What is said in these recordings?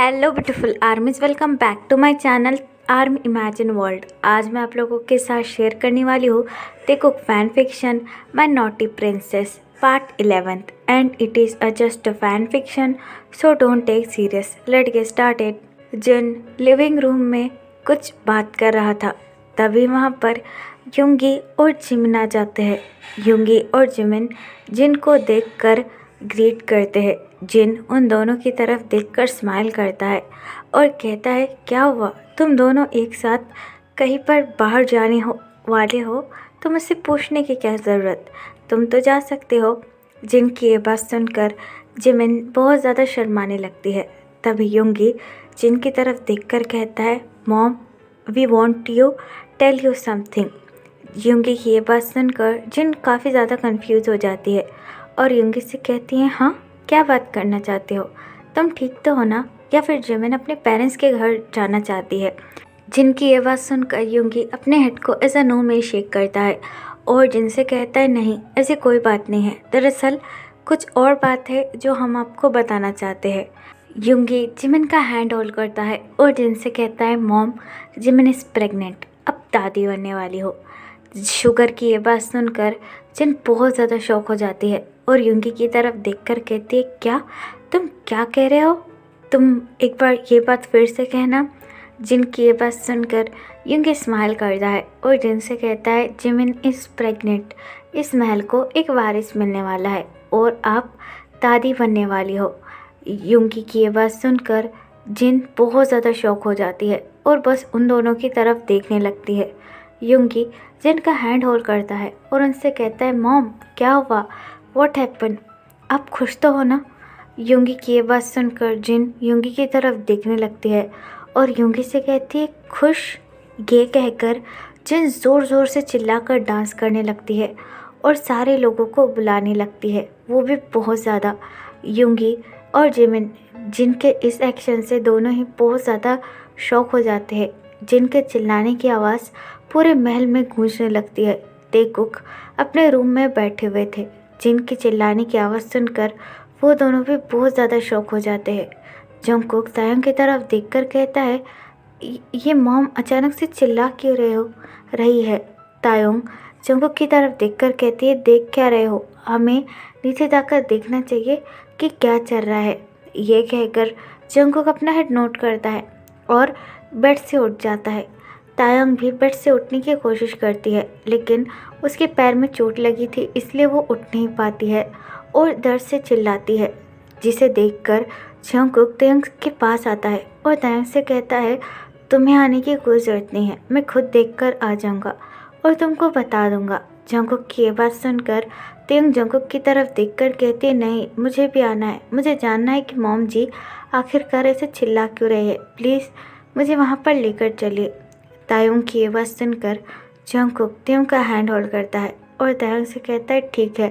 Hello beautiful armies, welcome back to my channel arm imagine world. आज मैं आप लोगों के साथ शेयर करने वाली हूँ the cook fan fiction my naughty princess part 11 and it is just a fan fiction, so don't take serious. Let get started. जिन लिविंग रूम में कुछ बात कर रहा था, तभी वहाँ पर युंगी और जिमिन आ जाते हैं। युंगी और जिमिन जिन को देखकर ग्रीट करते हैं। जिन उन दोनों की तरफ देखकर स्माइल करता है और कहता है, क्या हुआ, तुम दोनों एक साथ कहीं पर बाहर जाने वाले हो तो मुझसे पूछने की क्या ज़रूरत, तुम तो जा सकते हो। जिन की ये बात सुनकर जिमिन बहुत ज़्यादा शर्माने लगती है। तभी युंगी जिन की तरफ देखकर कहता है, mom we want you tell you something. Yoongi की ये बात सुनकर जिन काफ़ी ज़्यादा कंफ्यूज हो जाती है और युंगी से कहती है, हाँ क्या बात करना चाहते हो, तुम ठीक तो हो ना, या फिर जिमिन अपने पेरेंट्स के घर जाना चाहती है। जिनकी ये बात सुनकर युंगी अपने हेड को ऐसा नो में शेक करता है और जिनसे कहता है, नहीं ऐसी कोई बात नहीं है, दरअसल कुछ और बात है जो हम आपको बताना चाहते हैं। युंगी जिमिन का हैंड होल्ड करता है और जिनसे कहता है, मॉम जिमिन इज़ प्रेग्नेंट, अब दादी बनने वाली हो। शुगर की ये बात सुनकर जिन बहुत ज़्यादा शॉक हो जाती है और युंगी की तरफ देखकर कहती है, क्या तुम क्या कह रहे हो, तुम एक बार ये बात फिर से कहना। जिन की ये बात सुनकर युंगी स्माइल करता है और जिन से कहता है, जिमिन इज़ प्रेग्नेंट, इस महल को एक वारिस मिलने वाला है और आप दादी बनने वाली हो। युंगी की ये बात सुनकर जिन बहुत ज़्यादा शॉक हो जाती है और बस उन दोनों की तरफ देखने लगती है। युंगी जिन का हैंड होल्ड करता है और उनसे कहता है, मॉम क्या हुआ, व्हाट हैपन, आप खुश तो हो ना। युंगी की ये बात सुनकर जिन युंगी की तरफ देखने लगती है और युंगी से कहती है, खुश। ये कहकर जिन ज़ोर ज़ोर से चिल्लाकर डांस करने लगती है और सारे लोगों को बुलाने लगती है, वो भी बहुत ज़्यादा। युंगी और जिमिन जिनके इस एक्शन से दोनों ही बहुत ज़्यादा शॉक हो जाते हैं। जिनके चिल्लाने की आवाज़ पूरे महल में गूंजने लगती है। ते कुक अपने रूम में बैठे हुए थे। जिनकी चिल्लाने की आवाज़ सुनकर वो दोनों भी बहुत ज़्यादा शॉक हो जाते हैं। जंगकुक तायोंग की तरफ देखकर कहता है, ये मॉम अचानक से चिल्ला क्यों रही है। तायोंग जंगकुक की तरफ देखकर कहती है, देख क्या रहे हो, हमें नीचे जाकर देखना चाहिए कि क्या चल रहा है। ये कहकर जंगकुक अपना हेड नोट करता है और बेड से उठ जाता है। तायोंग भी बेड से उठने की कोशिश करती है, लेकिन उसके पैर में चोट लगी थी, इसलिए वो उठ नहीं पाती है और दर्द से चिल्लाती है। जिसे देखकर जंगकुक तायोंग के पास आता है और तायोंग से कहता है, तुम्हें आने की कोई ज़रूरत नहीं है, मैं खुद देखकर आ जाऊंगा और तुमको बता दूंगा। जंगकुक की ये बात सुनकर तायोंग जंगकुक की तरफ देखकर कहती है, नहीं मुझे भी आना है, मुझे जानना है कि मॉम जी आखिरकार ऐसे चिल्ला क्यों रहे हैं, प्लीज़ मुझे वहाँ पर लेकर चलिए। तायोंग की ये बात सुनकर जंगकुक तायोंग का हैंड होल्ड करता है और तायोंग से कहता है, ठीक है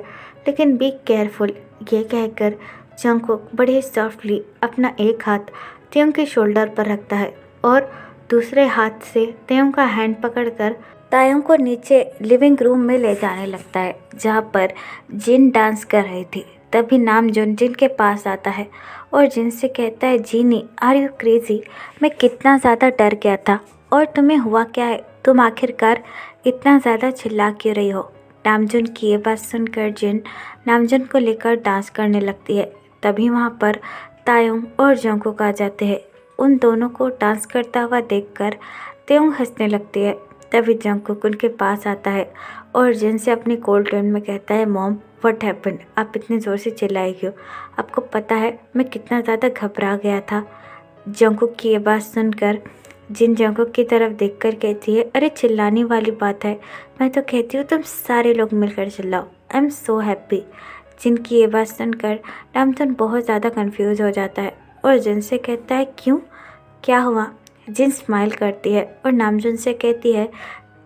लेकिन बी केयरफुल। ये कहकर जंगकुक बड़े ही सॉफ्टली अपना एक हाथ तायोंग के शोल्डर पर रखता है और दूसरे हाथ से तायोंग का हैंड पकड़कर तायोंग को नीचे लिविंग रूम में ले जाने लगता है, जहाँ पर जिन डांस कर रही थी। तभी नामजून जिन के पास आता है और जिन से कहता है, जीनी आर यू क्रेजी, मैं कितना ज़्यादा डर गया था, और तुम्हें हुआ क्या है, तुम आखिरकार इतना ज़्यादा चिल्ला क्यों रही हो। नामजून की ये बात सुनकर जिन नामजून को लेकर डांस करने लगती है। तभी वहाँ पर तायोंग और जंगकुक आ जाते हैं। उन दोनों को डांस करता हुआ देखकर तायोंग हंसने लगती है। तभी जंगकुक उनके पास आता है और जिन से अपनी कोल्ड टोन में कहता है, मॉम व्हाट हैपन, आप इतने ज़ोर से चिल्लाई क्यों, आपको पता है मैं कितना ज़्यादा घबरा गया था। जंगकुक की ये बात सुनकर जिन जंगकुक की तरफ देखकर कहती है, अरे चिल्लाने वाली बात है, मैं तो कहती हूँ तुम सारे लोग मिलकर चिल्लाओ, आई एम सो हैप्पी। जिनकी ये बात सुनकर नामजून बहुत ज़्यादा कंफ्यूज हो जाता है और जिन से कहता है, क्यों, क्या हुआ। जिन स्माइल करती है और नामजून से कहती है,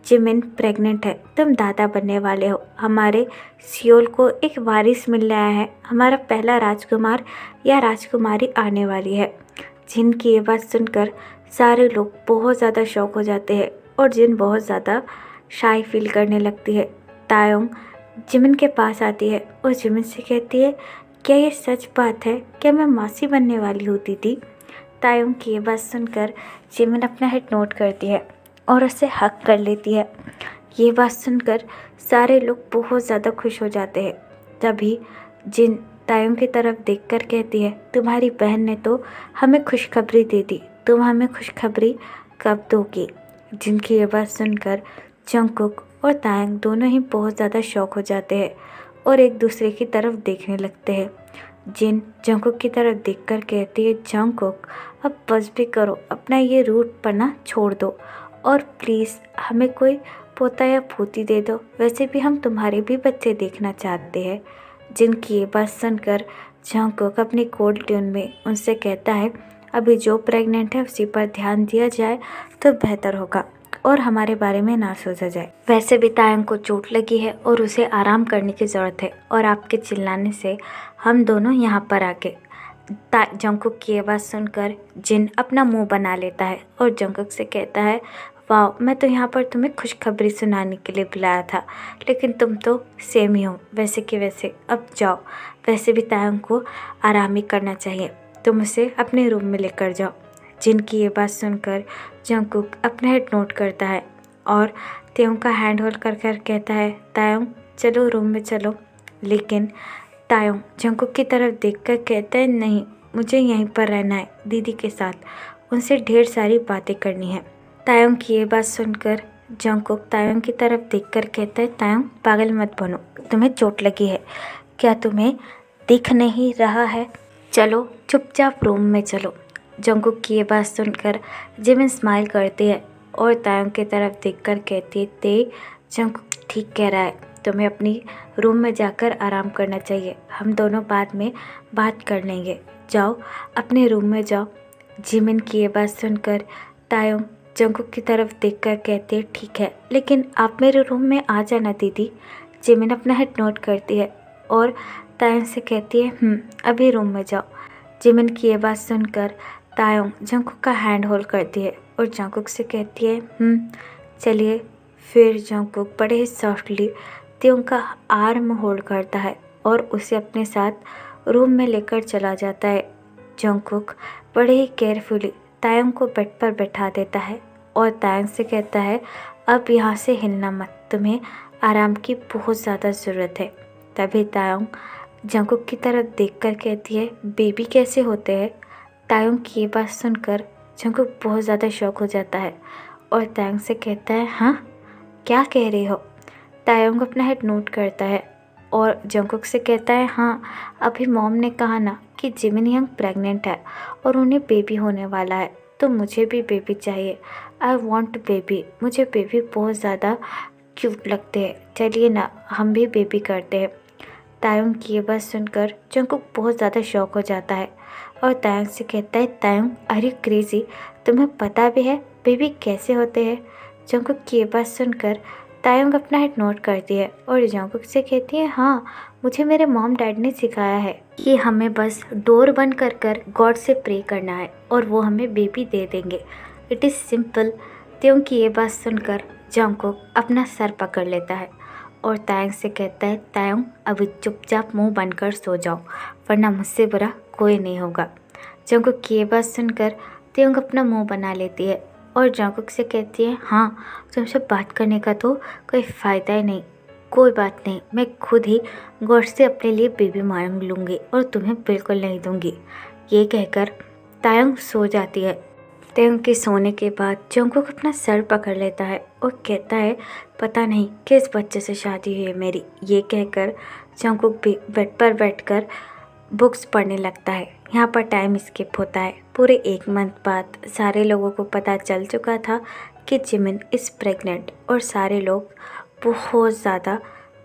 जिमिन प्रेग्नेंट है, तुम दादा बनने वाले हो, हमारे सियोल को एक वारिस मिलने आया है, हमारा पहला राजकुमार या राजकुमारी आने वाली है। जिन की ये बात सुनकर सारे लोग बहुत ज़्यादा शॉक हो जाते हैं और जिन बहुत ज़्यादा शाय फील करने लगती है। तायोंग जिमिन के पास आती है और जिमिन से कहती है, क्या ये सच बात है, क्या मैं मासी बनने वाली हूँ दीदी। तायुंग की ये बात सुनकर जिमिन अपना हेड नोट करती है और उसे हक कर लेती है। ये बात सुनकर सारे लोग बहुत ज़्यादा खुश हो जाते हैं। तभी जिन तायुंग की तरफ देखकर कहती है, तुम्हारी बहन ने तो हमें खुशखबरी दे दी, तुम हमें खुशखबरी कब दोगी? जिनकी ये बात सुनकर जंगकुक और तायुंग दोनों ही बहुत ज़्यादा शॉक हो जाते हैं और एक दूसरे की तरफ देखने लगते हैं। जिन जंगकुक की तरफ देखकर कहती है, जंगकुक अब बस भी करो, अपना ये रूट पना छोड़ दो और प्लीज़ हमें कोई पोता या पोती दे दो, वैसे भी हम तुम्हारे भी बच्चे देखना चाहते हैं। जिनकी ये बात सुनकर जंगकुक अपनी कोल्ड ट्यून में उनसे कहता है, अभी जो प्रेग्नेंट है उसी पर ध्यान दिया जाए तो बेहतर होगा और हमारे बारे में ना सोचा जाए। वैसे भी तायुंग को चोट लगी है और उसे आराम करने की ज़रूरत है और आपके चिल्लाने से हम दोनों यहाँ पर आके। जंगकुक की ये बात सुनकर जिन अपना मुंह बना लेता है और जंगकुक से कहता है, वाह, मैं तो यहाँ पर तुम्हें खुशखबरी सुनाने के लिए बुलाया था, लेकिन तुम तो सेम ही हो वैसे कि वैसे, अब जाओ। वैसे भी तायुंग को आराम ही करना चाहिए, तुम उसे अपने रूम में लेकर जाओ। जिनकी ये बात सुनकर जंगकुक अपना हेड नोट करता है और तायुंग का हैंड होल्ड कर कर कहता है, तायुंग चलो रूम में चलो। लेकिन तायुंग जंगकुक की तरफ देखकर कहता है, नहीं, मुझे यहीं पर रहना है दीदी के साथ, उनसे ढेर सारी बातें करनी है। तायुंग की ये बात सुनकर जंगकुक तायुंग की तरफ देखकर कहता है, तायुंग पागल मत बनो, तुम्हें चोट लगी है, क्या तुम्हें दिख नहीं रहा है? चलो चुपचाप रूम में चलो। जंगकुक की ये बात सुनकर जिमिन स्माइल करती है और तायुंग की तरफ देखकर कहती है, ते जंगकुक ठीक कह रहा है, तुम्हें अपनी रूम में जाकर आराम करना चाहिए, हम दोनों बाद में बात कर लेंगे, जाओ अपने रूम में जाओ। जिमिन की ये बात सुनकर तायुंग जंगकुक की तरफ देखकर कहती है, ठीक है, लेकिन आप मेरे रूम में आ जाना दीदी। जिमिन अपना हेड नोट करती है और तायुंग से कहती है, अभी रूम में जाओ। जिमिन की ये बात सुनकर तायुंग जंगकुक का हैंड होल्ड करती है और जंगकुक से कहती है, चलिए। फिर जंगकुक बड़े ही सॉफ्टली तायुंग का आर्म होल्ड करता है और उसे अपने साथ रूम में लेकर चला जाता है। जंगकुक बड़े ही केयरफुली तायुंग को बेड पर बैठा देता है और तायुंग से कहता है, अब यहाँ से हिलना मत, तुम्हें आराम की बहुत ज़्यादा ज़रूरत है। तभी तायुंग जंगकुक की तरफ देखकर कहती है, बेबी कैसे होते हैं? तायुंग की ये बात सुनकर जंगकुक बहुत ज़्यादा शॉक हो जाता है और तायुंग से कहता है, हाँ क्या कह रही हो? तायुंग अपना हेड नोट करता है और जंगकुक से कहता है, हाँ अभी मॉम ने कहा ना कि जिमिन यंग प्रेग्नेंट है और उन्हें बेबी होने वाला है, तो मुझे भी बेबी चाहिए। आई वॉन्ट बेबी, मुझे बेबी बहुत ज़्यादा क्यूट लगते हैं, चलिए ना हम भी बेबी करते हैं। तायुंग की ये बात सुनकर जंगकुक बहुत ज़्यादा शॉक हो जाता है और तायुंग से कहता है, तायुंग आर यू क्रेजी, तुम्हें पता भी है बेबी कैसे होते हैं? जंगकुक की ये बात सुनकर तायुंग अपना हेड नोट करती है और जंगकुक से कहती है, हाँ मुझे मेरे मॉम डैड ने सिखाया है कि हमें बस डोर बंद कर कर गॉड से प्रे करना है और वो हमें बेबी दे देंगे, इट इज़ सिंपल। तायुंग की ये बात सुनकर जंगकुक अपना सर पकड़ लेता है और तायुंग से कहता है, तायुंग अभी चुपचाप मुंह बंद कर सो जाओ, वरना मुझसे बुरा कोई नहीं होगा। जंगकुक की ये बात सुनकर तायुंग अपना मुंह बना लेती है और जंगकुक से कहती है, हाँ तुमसे बात करने का तो कोई फ़ायदा ही नहीं, कोई बात नहीं, मैं खुद ही गॉड से अपने लिए बेबी मांग लूँगी और तुम्हें बिल्कुल नहीं दूँगी। ये कहकर तायुंग सो जाती है। तायुंग के सोने के बाद जंगकुक अपना सर पकड़ लेता है और कहता है, पता नहीं किस बच्चे से शादी हुई है मेरी। ये कहकर जंगकुक भी बेड पर बैठकर बुक्स पढ़ने लगता है। यहाँ पर टाइम स्किप होता है। पूरे 1 मंथ बाद सारे लोगों को पता चल चुका था कि जिमिन इज़ प्रेग्नेंट और सारे लोग बहुत ज़्यादा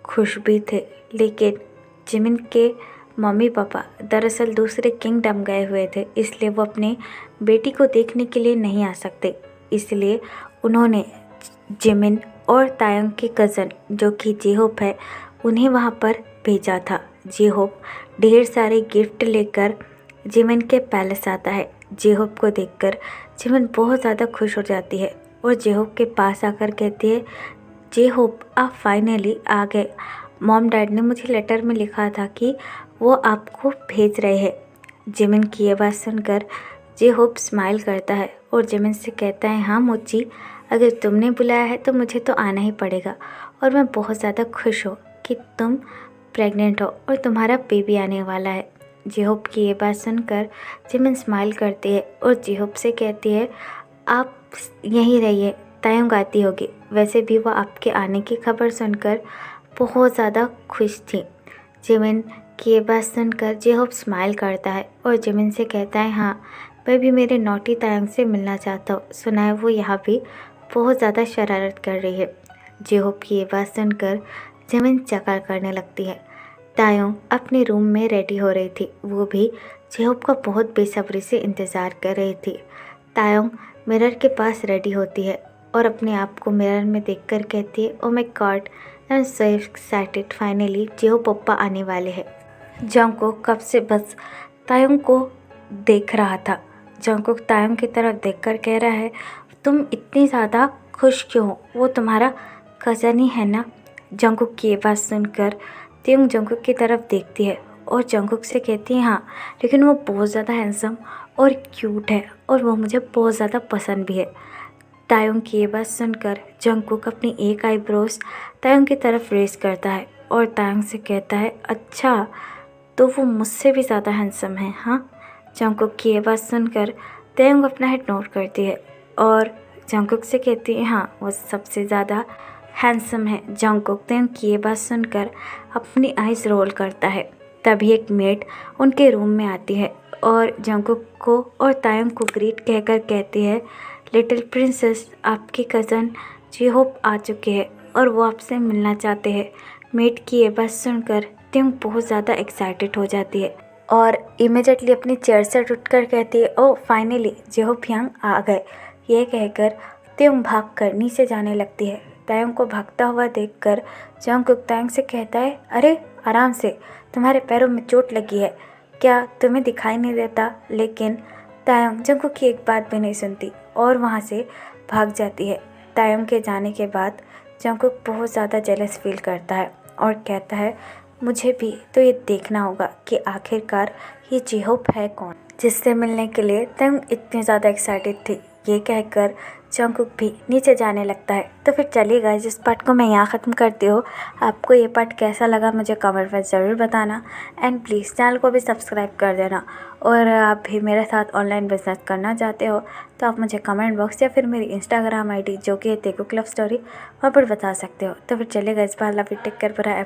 खुश भी थे, लेकिन जिमिन के मम्मी पापा दरअसल दूसरे किंगडम गए हुए थे, इसलिए वो अपने बेटी को देखने के लिए नहीं आ सकते। इसलिए उन्होंने जिमिन और तायुंग के कज़न जो कि जेहोप है उन्हें वहाँ पर भेजा था। जेहोप ढेर सारे गिफ्ट लेकर जिमिन के पैलेस आता है। जेहोप को देखकर जिमिन बहुत ज़्यादा खुश हो जाती है और जेहोप के पास आकर कहती है, जेहोप आप फाइनली आ गए, मॉम डैड ने मुझे लेटर में लिखा था कि वो आपको भेज रहे हैं। जिमिन की ये बात सुनकर जे होप स्माइल करता है और जिमिन से कहता है हाँ मोची, अगर तुमने बुलाया है तो मुझे तो आना ही पड़ेगा और मैं बहुत ज़्यादा खुश हूँ कि तुम प्रेग्नेंट हो और तुम्हारा बेबी आने वाला है। जेहोप की ये बात सुनकर जिमिन स्माइल करती है और जेहोप से कहती है आप यहीं रहिए, तायोंग आती होगी। वैसे भी वो आपके आने की खबर सुनकर बहुत ज़्यादा खुश थी। जिमिन की ये बात सुनकर जेहोप स्माइल करता है और जिमिन से कहता है हाँ, मैं भी मेरे नॉटी तायोंग से मिलना चाहता हूँ। सुना है वो यहाँ भी बहुत ज़्यादा शरारत कर रही है। जेहोप की ये बात सुनकर जिमिन चकर करने लगती है। तायोंग अपने रूम में रेडी हो रही थी, वो भी जेहोप का बहुत बेसब्री से इंतज़ार कर रही थी। तायोंग मिरर के पास रेडी होती है और अपने आप को मिरर में देखकर कहती है oh my god, I am so excited, finally J Hope पप्पा आने वाले हैं। जंगकुक कब से बस तायोंग को देख रहा था। जंगकुक तायोंग की तरफ देखकर कह रहा है तुम इतनी ज़्यादा खुश क्यों हो, वो तुम्हारा कज़न ही है ना। जंगकुक की ये बात सुनकर तायोंग जंगकुक की तरफ देखती है और जंगकुक से कहती है हाँ, लेकिन वो बहुत ज़्यादा हैंडसम और क्यूट है और वो मुझे बहुत ज़्यादा पसंद भी है। तायोंग की ये बात सुनकर जंगकुक अपनी एक आईब्रोज तायोंग की तरफ रेस करता है और तायोंग से कहता है अच्छा, तो वो मुझसे भी ज़्यादा हैंडसम है हाँ। जंगकुक की ये बात सुनकर तायोंग अपना हेड नोट करती है और जंगकुक से कहती है हाँ, वो सबसे ज़्यादा हैंडसम है। जंगकुक तायोंग की ये बात सुनकर अपनी आइज़ रोल करता है। तभी एक मेड उनके रूम में आती है और जंगकुक को और तायोंग को ग्रीट कहकर कहती है लिटिल प्रिंसेस, आपके कज़न जेहोप आ चुके हैं और वो आपसे मिलना चाहते हैं। मेड की ये बात सुनकर तायोंग बहुत ज़्यादा एक्साइटेड हो जाती है और इमीडिएटली अपनी चेयर से उठकर कहती है ओह फाइनली जेहोप यांग आ गए। ये कहकर तायोंग भागकर नीचे जाने लगती है। तायोंग को भागता हुआ देखकर जंगकुक तायोंग से कहता है अरे आराम से, तुम्हारे पैरों में चोट लगी है क्या, तुम्हें दिखाई नहीं देता। लेकिन तायोंग जंगकुक की एक बात भी नहीं सुनती और वहाँ से भाग जाती है। तायोंग के जाने के बाद जंगकुक बहुत ज़्यादा जेलस फील करता है और कहता है मुझे भी तो ये देखना होगा कि आखिरकार ये जेहोप है कौन, जिससे मिलने के लिए तायोंग इतनी ज़्यादा एक्साइटेड थी। ये कहकर जंगकुक भी नीचे जाने लगता है। तो फिर चलिए गाइस, इस पार्ट को मैं यहाँ ख़त्म करती हूँ। आपको ये पार्ट कैसा लगा मुझे कमेंट में ज़रूर बताना एंड प्लीज़ चैनल को भी सब्सक्राइब कर देना। और आप भी मेरे साथ ऑनलाइन बिजनेस करना चाहते हो तो आप मुझे कमेंट बॉक्स या फिर मेरी इंस्टाग्राम ID जो कि है तेकुक लव स्टोरी, वहाँ पर बता सकते हो। तो फिर चलिए guys, bye, love you, take care, bye,